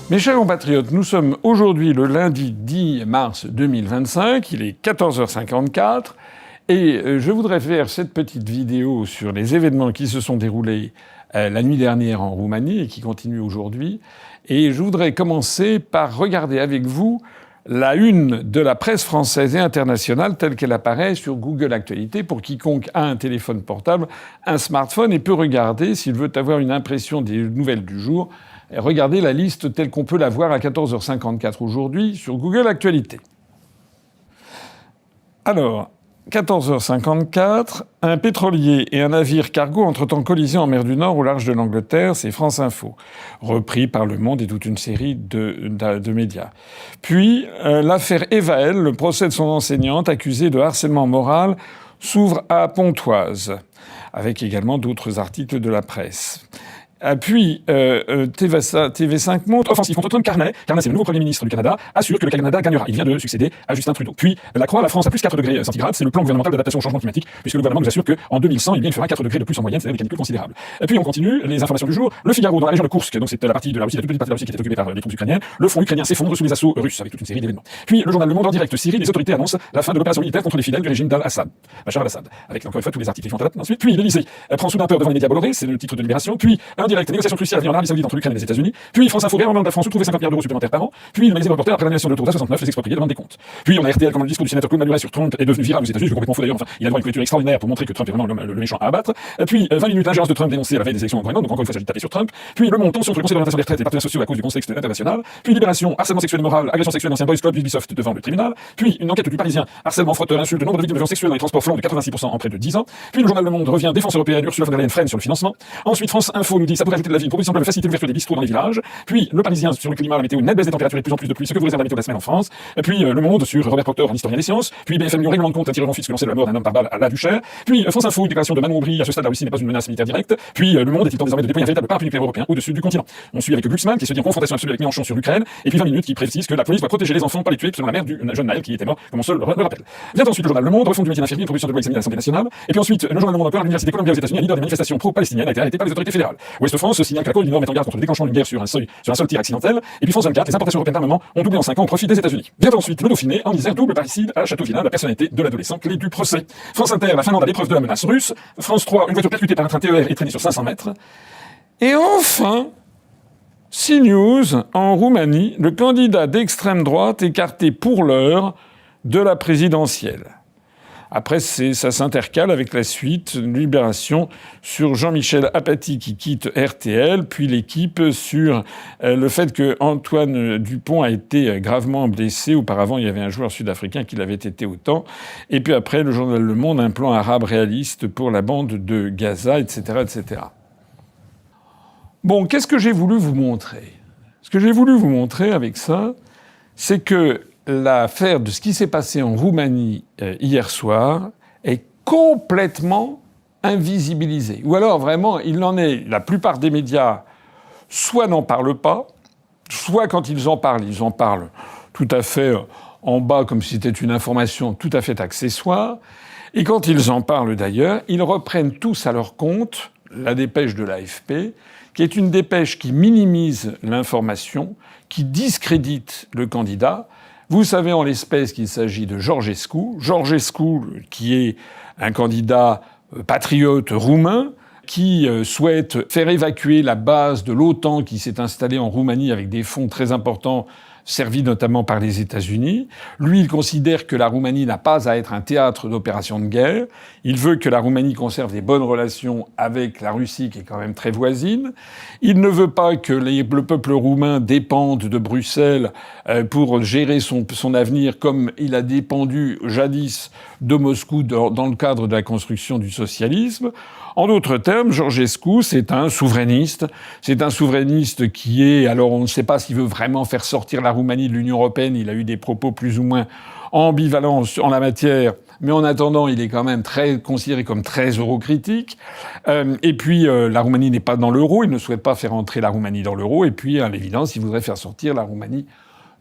Mes chers compatriotes, nous sommes aujourd'hui le lundi 10 mars 2025, il est 14h54 et je voudrais faire cette petite vidéo sur les événements qui se sont déroulés la nuit dernière en Roumanie et qui continuent aujourd'hui. Et je voudrais commencer par regarder avec vous la une de la presse française et internationale telle qu'elle apparaît sur Google Actualité pour quiconque a un téléphone portable, un smartphone et peut regarder, s'il veut avoir une impression des nouvelles du jour, regardez la liste telle qu'on peut la voir à 14h54 aujourd'hui sur Google Actualité. Alors, 14h54, un pétrolier et un navire cargo entrent en collision en mer du Nord au large de l'Angleterre, c'est France Info, repris par Le Monde et toute une série de médias. Puis, l'affaire Evaël, le procès de son enseignante accusée de harcèlement moral, s'ouvre à Pontoise, avec également d'autres articles de la presse. Puis, TV5 montre offensive contre Trump. Carney, c'est le nouveau Premier ministre du Canada, assure que le Canada gagnera. Il vient de succéder à Justin Trudeau. Puis, la Croix, la France à plus 4 degrés centigrades, c'est le plan gouvernemental d'adaptation au changement climatique, puisque le gouvernement nous assure qu'en 2100, il fera 4 degrés de plus en moyenne, c'est-à-dire des canicules considérables. Puis, on continue, les informations du jour. Le Figaro, dans la région de Koursk, donc c'est la partie de la Russie, la toute petite partie de la Russie qui était occupée par les troupes ukrainiennes, le front ukrainien s'effondre sous les assauts russes, avec toute une série d'événements. Puis, le journal Le Monde en direct, Syrie, les autorités annoncent la fin de l'opération militaire contre les fidèles du régime d'Al-Assad, Bachar al-Assad, avec encore une fois tous les articles qui font ensuite. Puis, l'Élysée prend soudain peur devant les médias Bolloré, c'est le titre de Libération. Puis, un direct, négociation cruciale en Arabie Saoudite entre l'Ukraine et les États-Unis. Puis France Info, réarmement de la France où trouver 50 milliards d'euros supplémentaires par an. Puis le magazine Reporter après l'annulation de l'autoroute A69, les expropriés demandent des comptes. Puis on a RTL comme le discours du sénateur Claude Maluret sur Trump est devenu viral aux États-Unis, complètement fou d'ailleurs. Enfin, il a droit à une couverture extraordinaire pour montrer que Trump est vraiment le méchant à abattre. Puis 20 minutes l'ingérence de Trump dénoncée à la veille des élections au Groenland, donc encore une fois s'agit de taper sur Trump. Puis le Monde tension sur le Conseil d'orientation des retraites et les partenaires sociaux à cause du contexte international. Puis Libération, harcèlement sexuel et moral, agression sexuelle d'ancien boys club Ubisoft devant le tribunal. Puis une enquête du Parisien, harcèlement, frotteur, insulte, nombre de victimes de violences sexuelles dans les transports flambe de 86% en près de 10 ans. Puis le journal Le Monde revient, défense européenne, Ursula von der Leyen freine sur le financement. Ensuite France Info nous dit ça pourrait ajouter de la vie, une proposition de faciliter l'ouverture des bistrots dans les villages. Puis le Parisien sur le climat, la météo, une nette baisse des températures et de plus en plus de pluie, ce que vous réserve la météo de la semaine en France. Puis Le Monde sur Robert Proctor, un historien des sciences. Puis BFM Lyon, règlement de compte, un tireur en fixe lancé de la mort d'un homme par balle à la Duchère. Puis France Info, une déclaration de Manon Aubry, à ce stade la Russie n'est pas une menace militaire directe. Puis Le Monde est-il temps désormais de déployer un véritable parapluie nucléaire européen au-dessus du continent. On suit avec Glucksmann qui se dit en confrontation absolue avec Mélenchon sur l'Ukraine. Et puis 20 minutes qui précise que la police doit protéger les enfants, pas les tuer, selon la mère du jeune Naël qui était mort, comme on se le rappelle. Vient ensuite le journal Le Monde, refonte du métier d'infirmier, une proposition de loi examinée à l'Assemblée nationale. Et puis ensuite le journal Le Monde encore, l'université Columbia aux États-Unis, un leader des manifestations pro-palestiniennes a été arrêté par les autorités fédérales. Ouest France signale que la Corée du Nord met en garde contre le déclenchement d'une guerre sur un seul tir accidentel. Et puis France 24, les importations européennes d'armement ont doublé en 5 ans au profit des États-Unis. Vient ensuite le Dauphiné, en Isère, double parricide à Châteauvillain, la personnalité de l'adolescent clé du procès. France Inter, la Finlande à l'épreuve de la menace russe. France 3, une voiture percutée par un train TER et traînée sur 500 mètres. Et enfin, CNews, en Roumanie, le candidat d'extrême droite écarté pour l'heure de la présidentielle. Après, ça s'intercale avec la suite, Libération, sur Jean-Michel Apathy qui quitte RTL, puis L'Équipe sur le fait que Antoine Dupont a été gravement blessé. Auparavant, il y avait un joueur sud-africain qui l'avait été autant. Et puis après, le journal Le Monde, un plan arabe réaliste pour la bande de Gaza, etc., etc. Bon, qu'est-ce que j'ai voulu vous montrer ? Ce que j'ai voulu vous montrer avec ça, c'est que l'affaire de ce qui s'est passé en Roumanie hier soir est complètement invisibilisée. Ou alors, vraiment, il en est... La plupart des médias, soit n'en parlent pas, soit quand ils en parlent tout à fait en bas, comme si c'était une information tout à fait accessoire. Et quand ils en parlent d'ailleurs, ils reprennent tous à leur compte la dépêche de l'AFP, qui est une dépêche qui minimise l'information, qui discrédite le candidat. Vous savez en l'espèce qu'il s'agit de Georgescu. Georgescu, qui est un candidat patriote roumain, qui souhaite faire évacuer la base de l'OTAN qui s'est installée en Roumanie avec des fonds très importants servis notamment par les États-Unis. Lui, il considère que la Roumanie n'a pas à être un théâtre d'opérations de guerre. Il veut que la Roumanie conserve des bonnes relations avec la Russie, qui est quand même très voisine. Il ne veut pas que le peuple roumain dépende de Bruxelles pour gérer son avenir comme il a dépendu jadis de Moscou dans le cadre de la construction du socialisme. En d'autres termes, Georgescu, c'est un souverainiste. C'est un souverainiste qui est... Alors, on ne sait pas s'il veut vraiment faire sortir la Roumanie de l'Union européenne. Il a eu des propos plus ou moins ambivalents en la matière. Mais en attendant, il est quand même considéré comme très eurocritique. Et puis, la Roumanie n'est pas dans l'euro. Il ne souhaite pas faire entrer la Roumanie dans l'euro. Et puis, à l'évidence, il voudrait faire sortir la Roumanie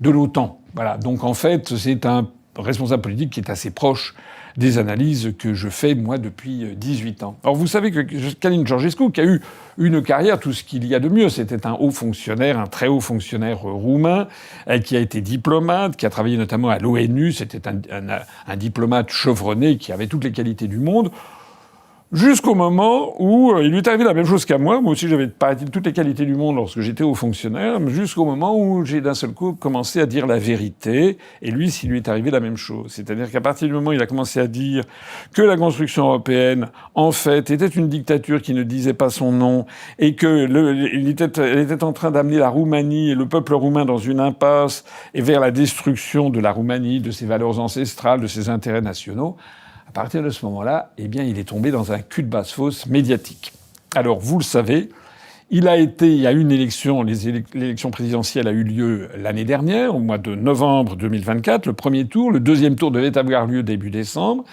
de l'OTAN. Voilà. Donc, en fait, c'est un responsable politique qui est assez proche des analyses que je fais, moi, depuis 18 ans. Alors, vous savez que Călin Georgescu, qui a eu une carrière, tout ce qu'il y a de mieux, c'était un haut fonctionnaire, un très haut fonctionnaire roumain, qui a été diplomate, qui a travaillé notamment à l'ONU, c'était un diplomate chevronné qui avait toutes les qualités du monde, jusqu'au moment où il lui est arrivé la même chose qu'à moi. Moi aussi, j'avais, paraît-il, toutes les qualités du monde lorsque j'étais haut fonctionnaire, jusqu'au moment où j'ai d'un seul coup commencé à dire la vérité. Et lui, s'il lui est arrivé la même chose. C'est-à-dire qu'à partir du moment où il a commencé à dire que la construction européenne, en fait, était une dictature qui ne disait pas son nom, et que elle était en train d'amener la Roumanie et le peuple roumain dans une impasse et vers la destruction de la Roumanie, de ses valeurs ancestrales, de ses intérêts nationaux. À partir de ce moment-là, eh bien, il est tombé dans un cul de basse-fosse médiatique. Alors, vous le savez, il y a eu une élection, l'élection présidentielle a eu lieu l'année dernière, au mois de novembre 2024, le premier tour. Le deuxième tour devait avoir lieu début décembre.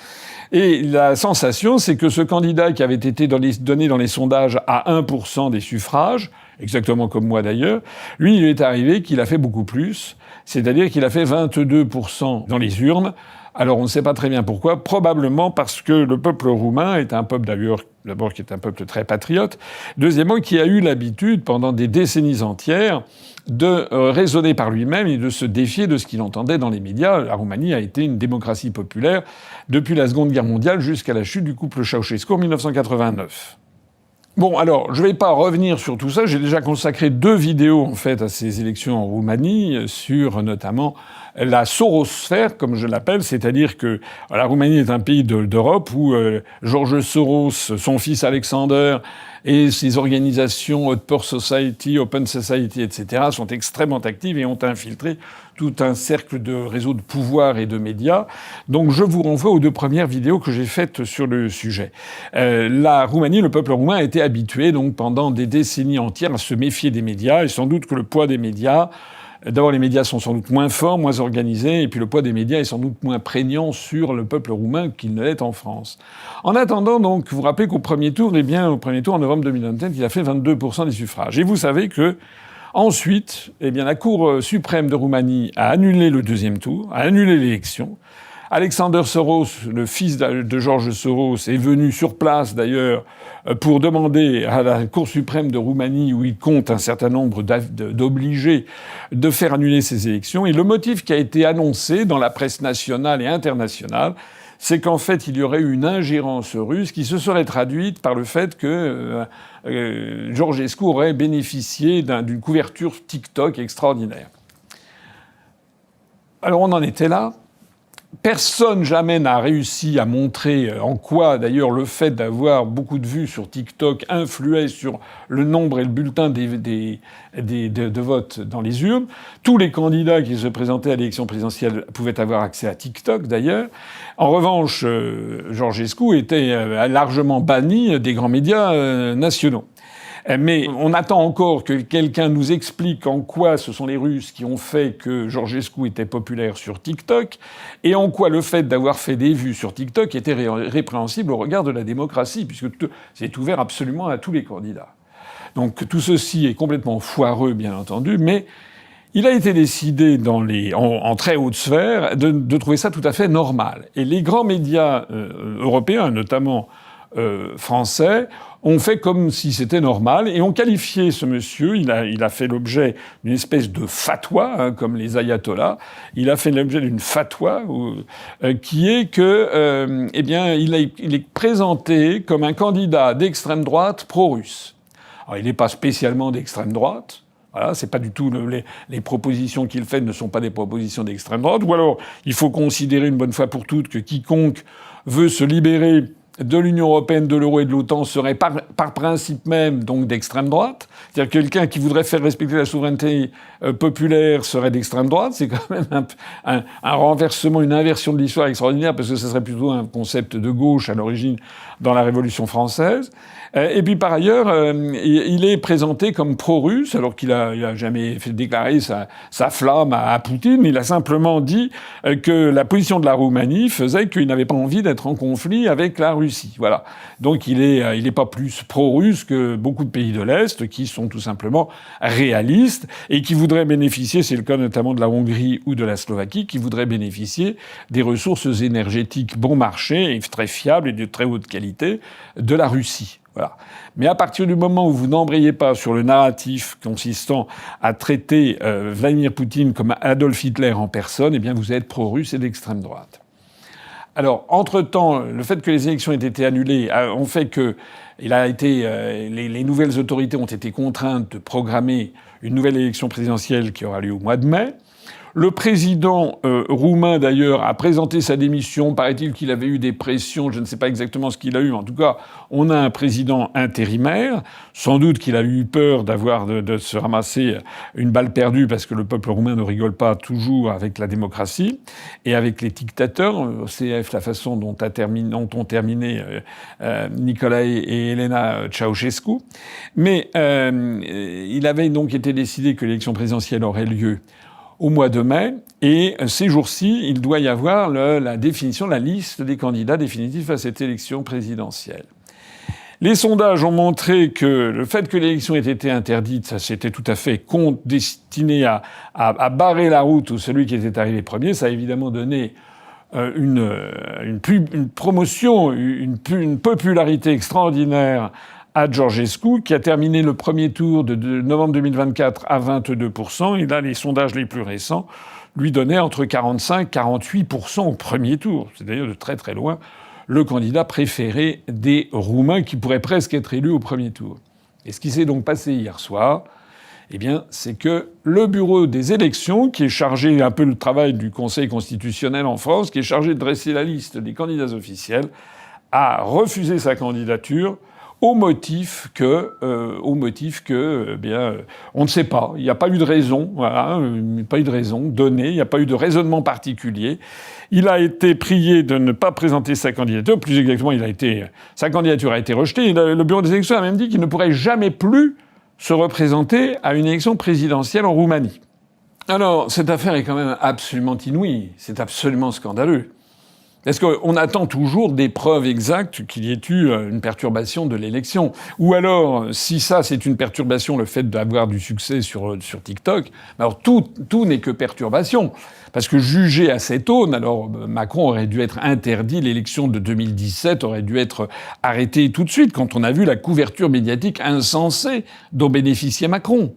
Et la sensation, c'est que ce candidat qui avait été donné dans les sondages à 1% des suffrages, exactement comme moi d'ailleurs, lui, il est arrivé qu'il a fait beaucoup plus. C'est-à-dire qu'il a fait 22% dans les urnes. Alors on ne sait pas très bien pourquoi, probablement parce que le peuple roumain est un peuple d'abord qui est un peuple très patriote, deuxièmement qui a eu l'habitude pendant des décennies entières de raisonner par lui-même et de se défier de ce qu'il entendait dans les médias. La Roumanie a été une démocratie populaire depuis la Seconde Guerre mondiale jusqu'à la chute du couple Ceausescu en 1989. Bon, alors, je vais pas revenir sur tout ça. J'ai déjà consacré 2 vidéos, en fait, à ces élections en Roumanie, sur notamment la sorosphère, comme je l'appelle, c'est-à-dire que la Roumanie est un pays d'Europe où George Soros, son fils Alexander, et ces organisations Open Society, etc., sont extrêmement actives et ont infiltré tout un cercle de réseaux de pouvoir et de médias. Donc je vous renvoie aux 2 premières vidéos que j'ai faites sur le sujet. La Roumanie, le peuple roumain a été habitué donc pendant des décennies entières à se méfier des médias, et sans doute que le poids des médias... D'abord, les médias sont sans doute moins forts, moins organisés, et puis le poids des médias est sans doute moins prégnant sur le peuple roumain qu'il ne l'est en France. En attendant, donc, vous vous rappelez qu'au premier tour, en novembre 2021, il a fait 22% des suffrages. Et vous savez que, ensuite, la Cour suprême de Roumanie a annulé le deuxième tour, a annulé l'élection. Alexander Soros, le fils de George Soros, est venu sur place d'ailleurs pour demander à la Cour suprême de Roumanie, où il compte un certain nombre d'obligés, de faire annuler ces élections. Et le motif qui a été annoncé dans la presse nationale et internationale, c'est qu'en fait, il y aurait eu une ingérence russe qui se serait traduite par le fait que Georgescu aurait bénéficié d'une couverture TikTok extraordinaire. Alors on en était là. Personne jamais n'a réussi à montrer en quoi, d'ailleurs, le fait d'avoir beaucoup de vues sur TikTok influait sur le nombre et le bulletin de vote dans les urnes. Tous les candidats qui se présentaient à l'élection présidentielle pouvaient avoir accès à TikTok, d'ailleurs. En revanche, Georgescu était largement banni des grands médias nationaux. Mais on attend encore que quelqu'un nous explique en quoi ce sont les Russes qui ont fait que Georgescu était populaire sur TikTok, et en quoi le fait d'avoir fait des vues sur TikTok était répréhensible au regard de la démocratie, puisque c'est ouvert absolument à tous les candidats. Donc tout ceci est complètement foireux, bien entendu, mais il a été décidé en très haute sphère de trouver ça tout à fait normal. Et les grands médias européens, notamment français, ont fait comme si c'était normal et ont qualifié ce monsieur. Il a fait l'objet d'une espèce de fatwa, comme les ayatollahs. Il a fait l'objet d'une fatwa qui est que, il est présenté comme un candidat d'extrême droite pro-russe. Alors, il n'est pas spécialement d'extrême droite. Voilà, c'est pas du tout les propositions qu'il fait ne sont pas des propositions d'extrême droite. Ou alors, il faut considérer une bonne fois pour toutes que quiconque veut se libérer de l'Union européenne, de l'euro et de l'OTAN serait par principe même donc d'extrême droite. C'est-à-dire que quelqu'un qui voudrait faire respecter la souveraineté populaire serait d'extrême droite. C'est quand même un renversement, une inversion de l'histoire extraordinaire, parce que ce serait plutôt un concept de gauche à l'origine dans la Révolution française. Et puis par ailleurs, il est présenté comme pro-russe, alors qu'il a jamais fait déclarer sa flamme à Poutine. Il a simplement dit que la position de la Roumanie faisait qu'il n'avait pas envie d'être en conflit avec la Russie. Russie. Voilà. Donc il est pas plus pro-russe que beaucoup de pays de l'Est qui sont tout simplement réalistes et qui voudraient bénéficier, c'est le cas notamment de la Hongrie ou de la Slovaquie, qui voudraient bénéficier des ressources énergétiques bon marché et très fiables et de très haute qualité de la Russie. Voilà. Mais à partir du moment où vous n'embrayez pas sur le narratif consistant à traiter Vladimir Poutine comme Adolf Hitler en personne, eh bien vous êtes pro-russe et d'extrême droite. Alors, entre-temps, le fait que les élections aient été annulées ont fait que les nouvelles autorités ont été contraintes de programmer une nouvelle élection présidentielle qui aura lieu au mois de mai. Le président roumain, d'ailleurs, a présenté sa démission. Paraît-il qu'il avait eu des pressions. Je ne sais pas exactement ce qu'il a eu. En tout cas, on a un président intérimaire. Sans doute qu'il a eu peur de se ramasser une balle perdue parce que le peuple roumain ne rigole pas toujours avec la démocratie et avec les dictateurs. Au CF, la façon dont ont terminé Nicolae et Elena Ceausescu. Mais il avait donc été décidé que l'élection présidentielle aurait lieu au mois de mai, et ces jours-ci, il doit y avoir la définition, la liste des candidats définitifs à cette élection présidentielle. Les sondages ont montré que le fait que l'élection ait été interdite, ça c'était tout à fait destiné à barrer la route où celui qui était arrivé premier. Ça a évidemment donné une promotion, une popularité extraordinaire à Georgescu, qui a terminé le premier tour de novembre 2024 à 22%. Et là, les sondages les plus récents lui donnaient entre 45 et 48% au premier tour. C'est d'ailleurs de très très loin le candidat préféré des Roumains, qui pourrait presque être élu au premier tour. Et ce qui s'est donc passé hier soir, eh bien, c'est que le bureau des élections, qui est chargé, un peu le travail du Conseil constitutionnel en France, qui est chargé de dresser la liste des candidats officiels, a refusé sa candidature au motif que, on ne sait pas. Il n'y a pas eu de raison, voilà, pas eu de raison donnée, il n'y a pas eu de raisonnement particulier. Il a été prié de ne pas présenter sa candidature. Plus exactement, sa candidature a été rejetée. Le bureau des élections a même dit qu'il ne pourrait jamais plus se représenter à une élection présidentielle en Roumanie. Alors, cette affaire est quand même absolument inouïe. C'est absolument scandaleux. Est-ce qu'on attend toujours des preuves exactes qu'il y ait eu une perturbation de l'élection? Ou alors, si ça, c'est une perturbation, le fait d'avoir du succès sur TikTok, alors tout n'est que perturbation. Parce que jugé à cette aune, alors Macron aurait dû être interdit, l'élection de 2017 aurait dû être arrêtée tout de suite, quand on a vu la couverture médiatique insensée dont bénéficiait Macron.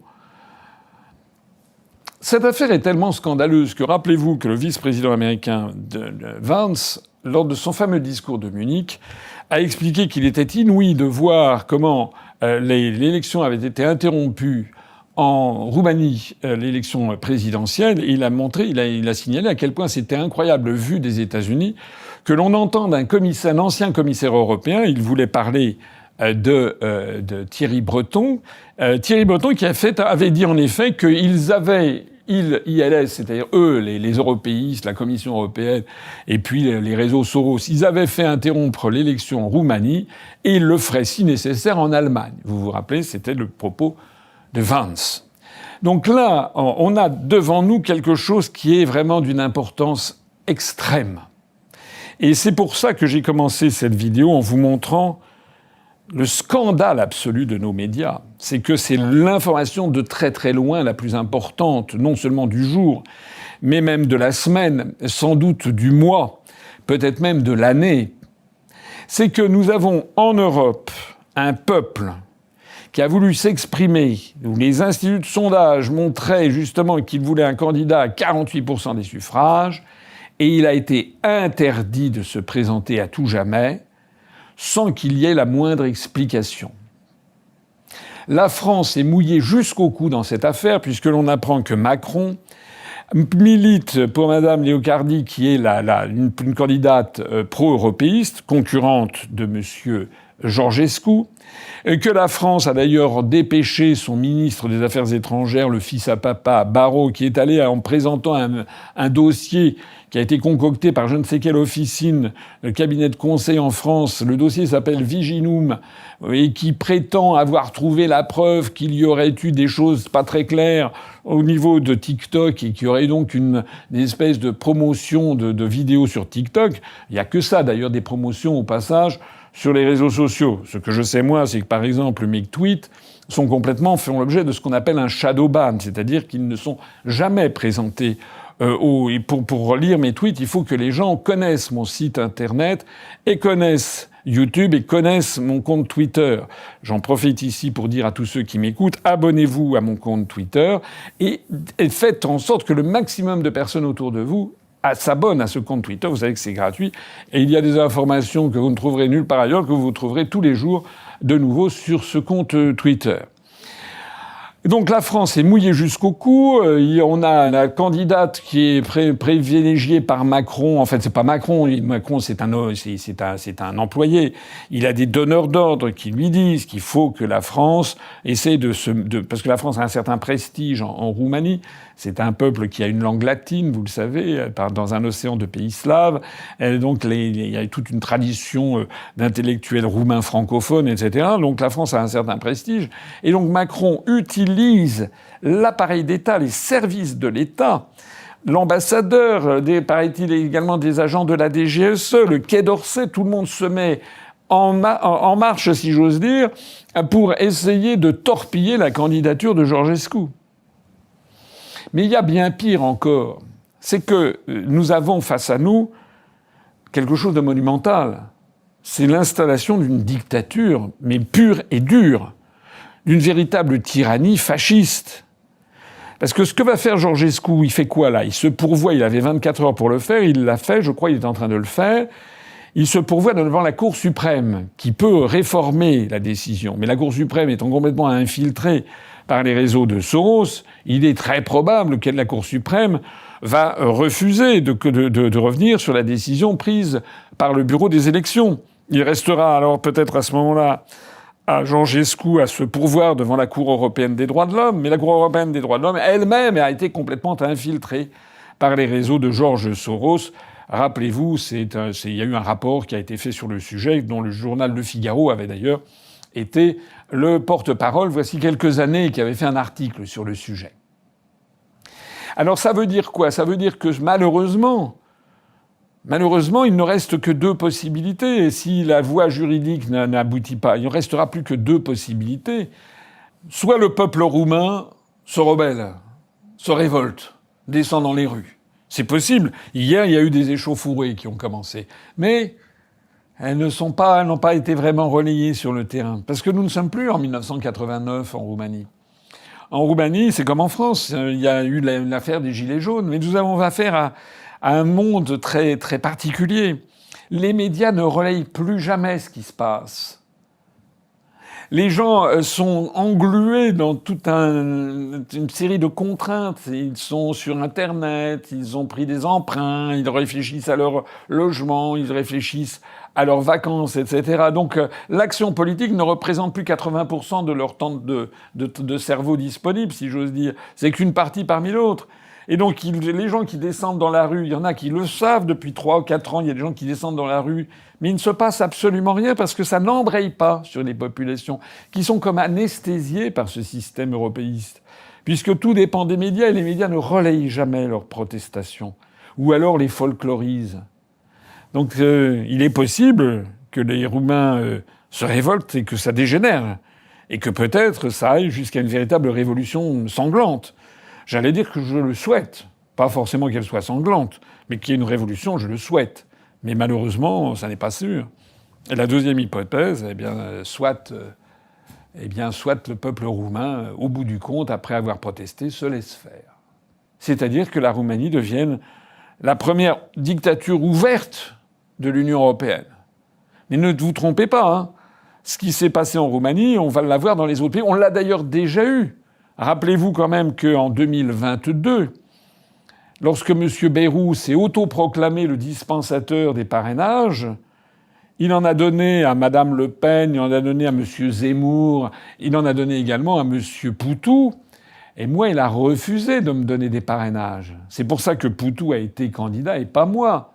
Cette affaire est tellement scandaleuse que rappelez-vous que le vice-président américain Vance, lors de son fameux discours de Munich, a expliqué qu'il était inouï de voir comment l'élection avait été interrompue en Roumanie, l'élection présidentielle, et il a signalé à quel point c'était incroyable, vu des États-Unis, que l'on entende un ancien commissaire européen, il voulait parler de Thierry Breton. Thierry Breton qui avait dit en effet qu'ils avaient, ILS, c'est-à-dire eux, les européistes, la Commission européenne, et puis les réseaux Soros, ils avaient fait interrompre l'élection en Roumanie et ils le feraient si nécessaire en Allemagne. Vous vous rappelez, c'était le propos de Vance. Donc là, on a devant nous quelque chose qui est vraiment d'une importance extrême. Et c'est pour ça que j'ai commencé cette vidéo en vous montrant le scandale absolu de nos médias. C'est que c'est l'information de très très loin la plus importante, non seulement du jour, mais même de la semaine, sans doute du mois, peut-être même de l'année. C'est que nous avons en Europe un peuple qui a voulu s'exprimer, où les instituts de sondage montraient justement qu'il voulait un candidat à 48% des suffrages, et il a été interdit de se présenter à tout jamais, sans qu'il y ait la moindre explication. La France est mouillée jusqu'au cou dans cette affaire, puisque l'on apprend que Macron milite pour Madame Leocardi, qui est une candidate pro-européiste, concurrente de Monsieur Georgescu, que la France a d'ailleurs dépêché son ministre des Affaires étrangères, le fils à papa, Barrot, qui est allé en présentant un dossier qui a été concocté par je ne sais quelle officine, le cabinet de conseil en France. Le dossier s'appelle Viginum et qui prétend avoir trouvé la preuve qu'il y aurait eu des choses pas très claires au niveau de TikTok et qu'il y aurait donc une espèce de promotion de vidéos sur TikTok. Il y a que ça, d'ailleurs, des promotions au passage. sur les réseaux sociaux. Ce que je sais, moi, c'est que, par exemple, mes tweets font l'objet de ce qu'on appelle un shadow ban, c'est-à-dire qu'ils ne sont jamais présentés pour lire mes tweets, il faut que les gens connaissent mon site internet et connaissent YouTube et connaissent mon compte Twitter. J'en profite ici pour dire à tous ceux qui m'écoutent, abonnez-vous à mon compte Twitter et faites en sorte que le maximum de personnes autour de vous s'abonnent à ce compte Twitter. Vous savez que c'est gratuit et il y a des informations que vous ne trouverez nulle part ailleurs, que vous trouverez tous les jours de nouveau sur ce compte Twitter. Donc la France est mouillée jusqu'au cou. On a la candidate qui est privilégiée par Macron. En fait, c'est pas Macron. Macron, c'est un employé. Il a des donneurs d'ordre qui lui disent qu'il faut que la France essaie parce que la France a un certain prestige en Roumanie. C'est un peuple qui a une langue latine, vous le savez, dans un océan de pays slaves. Et donc, il y a toute une tradition d'intellectuels roumains francophones, etc. Donc, la France a un certain prestige. Et donc, Macron utilise l'appareil d'État, les services de l'État, l'ambassadeur, paraît-il également des agents de la DGSE, le Quai d'Orsay, tout le monde se met en marche, si j'ose dire, pour essayer de torpiller la candidature de Georgescu. Mais il y a bien pire encore, c'est que nous avons face à nous quelque chose de monumental. C'est l'installation d'une dictature, mais pure et dure, d'une véritable tyrannie fasciste. Parce que ce que va faire Georgescu, il fait quoi là? Il se pourvoit, il avait 24 heures pour le faire, il l'a fait, je crois, il est en train de le faire. Il se pourvoit devant la Cour suprême, qui peut réformer la décision. Mais la Cour suprême étant complètement infiltrée par les réseaux de Soros, il est très probable que la Cour suprême va refuser de revenir sur la décision prise par le Bureau des élections. Il restera alors peut-être à ce moment-là à Georgescu à se pourvoir devant la Cour européenne des droits de l'homme, mais la Cour européenne des droits de l'homme elle-même a été complètement infiltrée par les réseaux de George Soros. Rappelez-vous, il y a eu un rapport qui a été fait sur le sujet, dont le journal Le Figaro avait d'ailleurs été le porte-parole, voici quelques années, qui avait fait un article sur le sujet. Alors ça veut dire quoi? Ça veut dire que malheureusement, il ne reste que deux possibilités. Et si la voie juridique n'aboutit pas, il ne restera plus que deux possibilités. Soit le peuple roumain se rebelle, se révolte, descend dans les rues. C'est possible. Hier, il y a eu des échauffourées qui ont commencé. Mais elles n'ont pas été vraiment relayées sur le terrain. Parce que nous ne sommes plus en 1989 en Roumanie. En Roumanie, c'est comme en France. Il y a eu l'affaire des Gilets jaunes. Mais nous avons affaire à un monde très, très particulier. Les médias ne relayent plus jamais ce qui se passe. Les gens sont englués dans toute une série de contraintes. Ils sont sur Internet, ils ont pris des emprunts, ils réfléchissent à leur logement, ils réfléchissent à leurs vacances, etc. Donc l'action politique ne représente plus 80% de leur temps de cerveau disponible, si j'ose dire. C'est qu'une partie parmi l'autre. Et donc les gens qui descendent dans la rue, il y en a qui le savent depuis 3 ou 4 ans, il y a des gens qui descendent dans la rue, mais il ne se passe absolument rien parce que ça n'embraye pas sur les populations qui sont comme anesthésiées par ce système européiste. Puisque tout dépend des médias et les médias ne relayent jamais leurs protestations ou alors les folklorisent. Donc il est possible que les Roumains se révoltent et que ça dégénère et que peut-être ça aille jusqu'à une véritable révolution sanglante. J'allais dire que je le souhaite. Pas forcément qu'elle soit sanglante, mais qu'il y ait une révolution, je le souhaite. Mais malheureusement, ça n'est pas sûr. Et la deuxième hypothèse, soit le peuple roumain, au bout du compte, après avoir protesté, se laisse faire. C'est-à-dire que la Roumanie devienne la première dictature ouverte de l'Union européenne. Mais ne vous trompez pas, hein. Ce qui s'est passé en Roumanie, on va l'avoir dans les autres pays. On l'a d'ailleurs déjà eu. Rappelez-vous quand même qu'en 2022, lorsque M. Bayrou s'est autoproclamé le dispensateur des parrainages, il en a donné à Mme Le Pen, il en a donné à M. Zemmour, il en a donné également à M. Poutou. Et moi, il a refusé de me donner des parrainages. C'est pour ça que Poutou a été candidat et pas moi.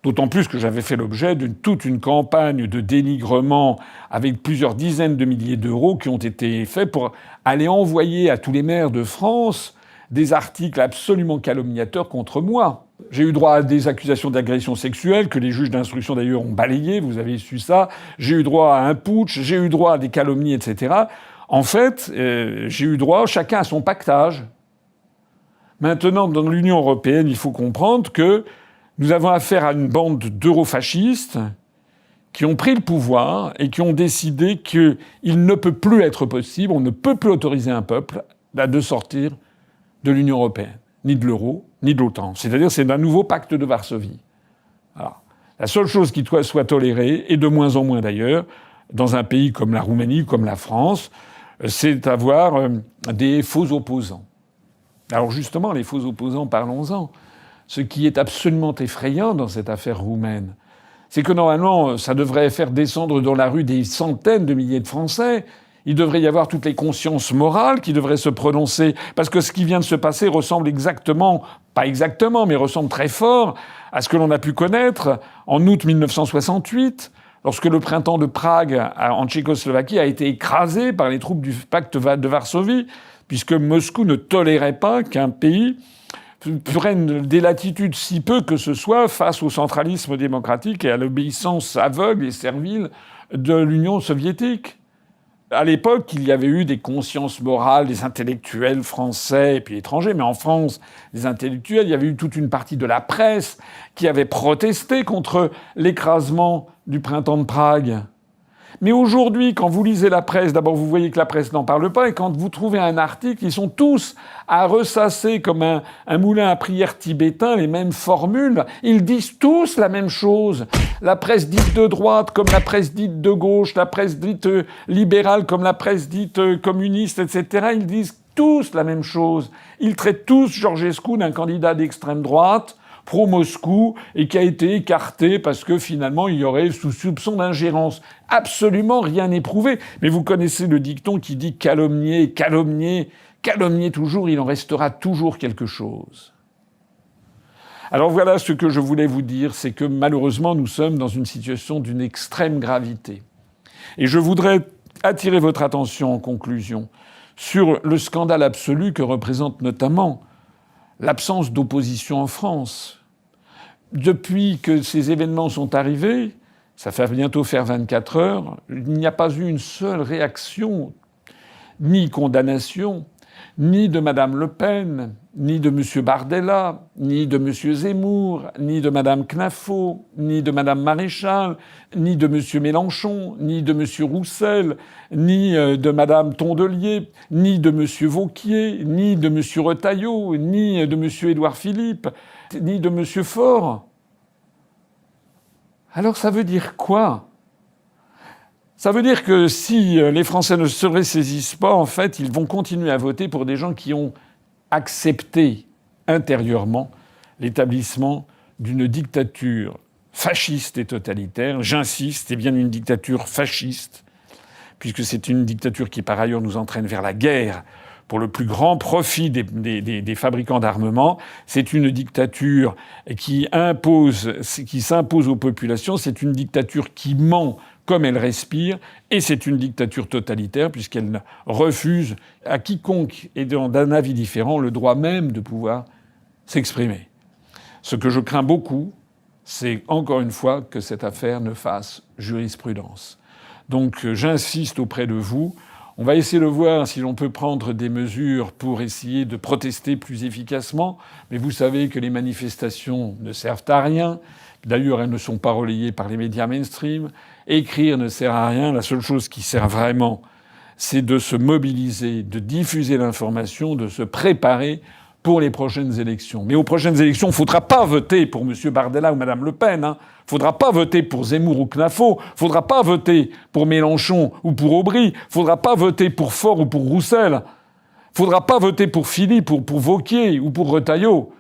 D'autant plus que j'avais fait l'objet d'une toute une campagne de dénigrement avec plusieurs dizaines de milliers d'euros qui ont été faits pour aller envoyer à tous les maires de France des articles absolument calomniateurs contre moi. J'ai eu droit à des accusations d'agression sexuelle que les juges d'instruction d'ailleurs ont balayées, vous avez su ça. J'ai eu droit à un putsch, j'ai eu droit à des calomnies, etc. En fait, j'ai eu droit chacun à son pactage. Maintenant, dans l'Union européenne, il faut comprendre que nous avons affaire à une bande d'eurofascistes qui ont pris le pouvoir et qui ont décidé qu'il ne peut plus être possible, on ne peut plus autoriser un peuple de sortir de l'Union européenne, ni de l'euro, ni de l'OTAN. C'est-à-dire c'est un nouveau pacte de Varsovie. Alors, la seule chose qui soit tolérée, et de moins en moins d'ailleurs, dans un pays comme la Roumanie, comme la France, c'est d'avoir des faux opposants. Alors justement, les faux opposants, parlons-en. Ce qui est absolument effrayant dans cette affaire roumaine, c'est que normalement, ça devrait faire descendre dans la rue des centaines de milliers de Français. Il devrait y avoir toutes les consciences morales qui devraient se prononcer. Parce que ce qui vient de se passer ressemble exactement, pas exactement, mais ressemble très fort à ce que l'on a pu connaître en août 1968, lorsque le printemps de Prague en Tchécoslovaquie a été écrasé par les troupes du pacte de Varsovie, puisque Moscou ne tolérait pas qu'un pays prenne des latitudes si peu que ce soit face au centralisme démocratique et à l'obéissance aveugle et servile de l'Union soviétique. À l'époque, il y avait eu des consciences morales, des intellectuels français et puis étrangers, mais en France, des intellectuels, il y avait eu toute une partie de la presse qui avait protesté contre l'écrasement du printemps de Prague. Mais aujourd'hui, quand vous lisez la presse, d'abord vous voyez que la presse n'en parle pas, et quand vous trouvez un article, ils sont tous à ressasser comme un moulin à prière tibétain les mêmes formules. Ils disent tous la même chose. La presse dite de droite comme la presse dite de gauche, la presse dite libérale comme la presse dite communiste, etc. Ils disent tous la même chose. Ils traitent tous Georgescu d'un candidat d'extrême droite, pro-Moscou, et qui a été écarté parce que finalement il y aurait sous soupçon d'ingérence. Absolument rien n'est prouvé. Mais vous connaissez le dicton qui dit calomnier, calomnier, calomnier toujours, il en restera toujours quelque chose. Alors voilà ce que je voulais vous dire, c'est que malheureusement nous sommes dans une situation d'une extrême gravité. Et je voudrais attirer votre attention en conclusion sur le scandale absolu que représente notamment l'absence d'opposition en France. Depuis que ces événements sont arrivés, ça fait bientôt faire 24 heures, il n'y a pas eu une seule réaction, ni condamnation, ni de Madame Le Pen, ni de Monsieur Bardella, ni de Monsieur Zemmour, ni de Madame Knaffo, ni de Madame Maréchal, ni de Monsieur Mélenchon, ni de Monsieur Roussel, ni de Madame Tondelier, ni de Monsieur Wauquiez, ni de Monsieur Retailleau, ni de Monsieur Édouard Philippe, ni de Monsieur Faure. Alors ça veut dire quoi ? Ça veut dire que si les Français ne se ressaisissent pas, en fait, ils vont continuer à voter pour des gens qui ont accepté intérieurement l'établissement d'une dictature fasciste et totalitaire. J'insiste, c'est bien une dictature fasciste, puisque c'est une dictature qui, par ailleurs, nous entraîne vers la guerre pour le plus grand profit des fabricants d'armement. C'est une dictature qui s'impose aux populations. C'est une dictature qui ment comme elle respire, et c'est une dictature totalitaire puisqu'elle refuse à quiconque est d'un avis différent le droit même de pouvoir s'exprimer. Ce que je crains beaucoup, c'est encore une fois que cette affaire ne fasse jurisprudence. Donc j'insiste auprès de vous. On va essayer de voir si l'on peut prendre des mesures pour essayer de protester plus efficacement. Mais vous savez que les manifestations ne servent à rien. D'ailleurs, elles ne sont pas relayées par les médias mainstream. Écrire ne sert à rien. La seule chose qui sert vraiment, c'est de se mobiliser, de diffuser l'information, de se préparer pour les prochaines élections. Mais aux prochaines élections, il ne faudra pas voter pour M. Bardella ou Mme Le Pen. Il ne faudra pas voter pour Zemmour ou Knaffo. Il ne faudra pas voter pour Mélenchon ou pour Aubry. Il ne faudra pas voter pour Faure ou pour Roussel. Il ne faudra pas voter pour Philippe ou pour Wauquiez ou pour Retailleau.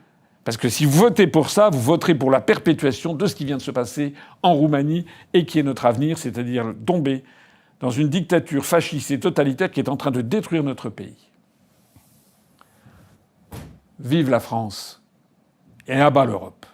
Parce que si vous votez pour ça, vous voterez pour la perpétuation de ce qui vient de se passer en Roumanie et qui est notre avenir, c'est-à-dire tomber dans une dictature fasciste et totalitaire qui est en train de détruire notre pays. Vive la France et à bas l'Europe.